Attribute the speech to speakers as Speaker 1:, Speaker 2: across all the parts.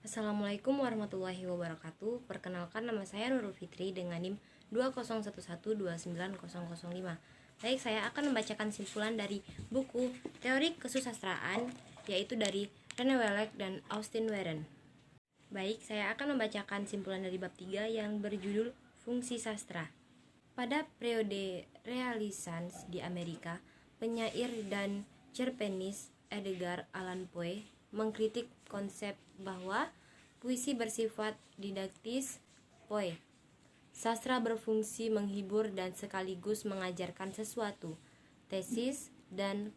Speaker 1: Assalamualaikum warahmatullahi wabarakatuh. Perkenalkan, nama saya Nurul Fitri dengan NIM 201129005. Baik, saya akan membacakan simpulan dari buku Teori Kesusastraan, yaitu dari Rene Wellek dan Austin Warren. Baik, saya akan membacakan simpulan dari bab 3 yang berjudul Fungsi Sastra. Pada periode Renaissance di Amerika, penyair dan cerpenis Edgar Allan Poe mengkritik konsep bahwa puisi bersifat didaktis. Poe, sastra berfungsi menghibur dan sekaligus mengajarkan sesuatu. Tesis dan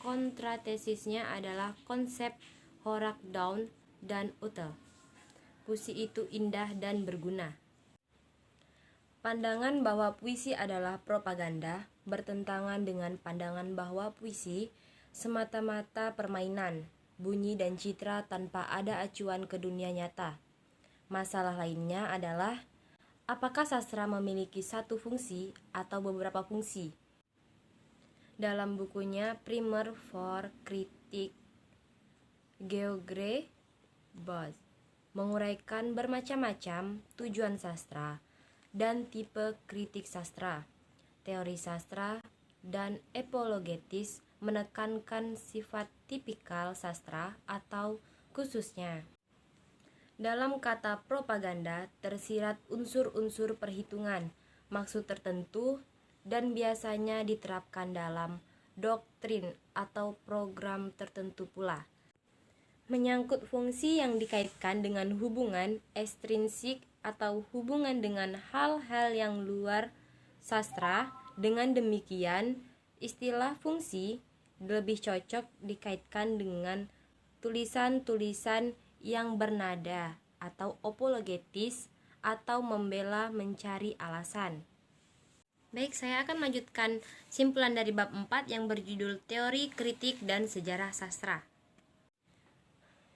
Speaker 1: kontratesisnya adalah konsep Horak Daun dan Utel. Puisi itu indah dan berguna. Pandangan bahwa puisi adalah propaganda bertentangan dengan pandangan bahwa puisi semata-mata permainan, bunyi dan citra tanpa ada acuan ke dunia nyata. Masalah lainnya adalah, apakah sastra memiliki satu fungsi atau beberapa fungsi? Dalam bukunya Primer for Critique, George Boz menguraikan bermacam-macam tujuan sastra dan tipe kritik sastra. Teori sastra dan apologetis menekankan sifat tipikal sastra atau khususnya. Dalam kata propaganda tersirat unsur-unsur perhitungan, maksud tertentu, dan biasanya diterapkan dalam doktrin atau program tertentu pula. Menyangkut fungsi yang dikaitkan dengan hubungan ekstrinsik atau hubungan dengan hal-hal yang luar sastra. Dengan demikian, istilah fungsi lebih cocok dikaitkan dengan tulisan-tulisan yang bernada atau apologetis atau membela mencari alasan. Baik, saya akan melanjutkan simpulan dari bab 4 yang berjudul Teori Kritik dan Sejarah Sastra.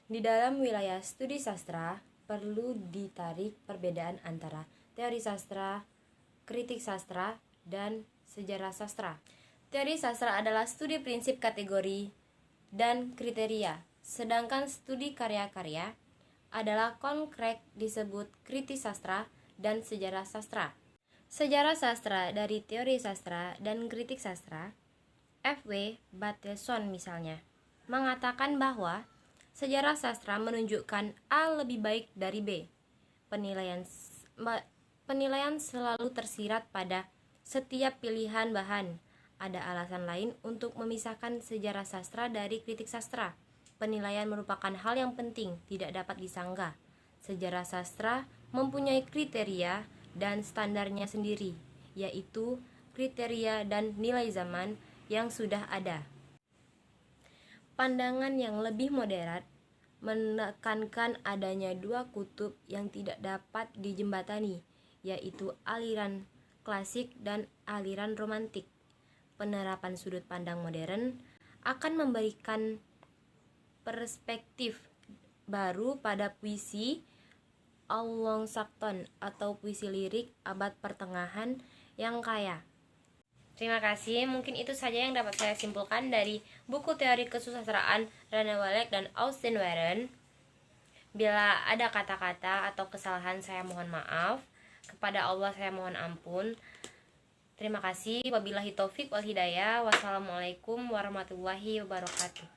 Speaker 1: Di dalam wilayah studi sastra, perlu ditarik perbedaan antara teori sastra, kritik sastra, dan sejarah sastra. Teori sastra adalah studi prinsip kategori dan kriteria, sedangkan studi karya-karya adalah konkret disebut kritik sastra dan sejarah sastra. Sejarah sastra dari teori sastra dan kritik sastra, F.W. Bateson misalnya, mengatakan bahwa sejarah sastra menunjukkan A lebih baik dari B. Penilaian selalu tersirat pada setiap pilihan bahan. Ada alasan lain untuk memisahkan sejarah sastra dari kritik sastra. Penilaian merupakan hal yang penting, tidak dapat disanggah. Sejarah sastra mempunyai kriteria dan standarnya sendiri, yaitu kriteria dan nilai zaman yang sudah ada. Pandangan yang lebih moderat menekankan adanya dua kutub yang tidak dapat dijembatani, yaitu aliran klasik dan aliran romantik. Penerapan sudut pandang modern akan memberikan perspektif baru pada puisi Anglo-Saxon atau puisi lirik abad pertengahan yang kaya. Terima kasih, mungkin itu saja yang dapat saya simpulkan dari buku Teori Kesusastraan Rene Wellek dan Austin Warren. Bila ada kata-kata atau kesalahan, saya mohon maaf. Kepada Allah saya mohon ampun. Terima kasih. Wabillahi taufik wal hidayah. Wassalamualaikum warahmatullahi wabarakatuh.